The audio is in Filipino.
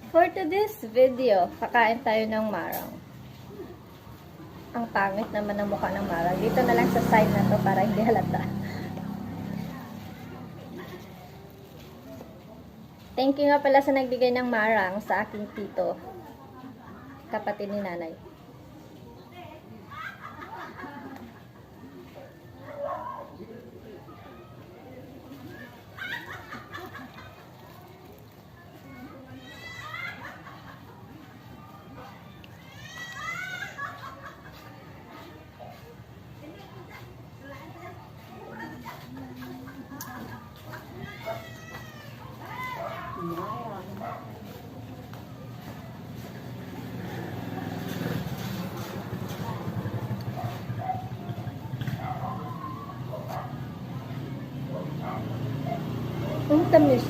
For today's video, kakain tayo ng marang. Ang pangit naman ng mukha ng marang. Dito na lang sa side na to para hindi halata. Thank you nga pala sa nagbigay ng marang sa aking tito. Kapatid ni nanay. Ang tamis.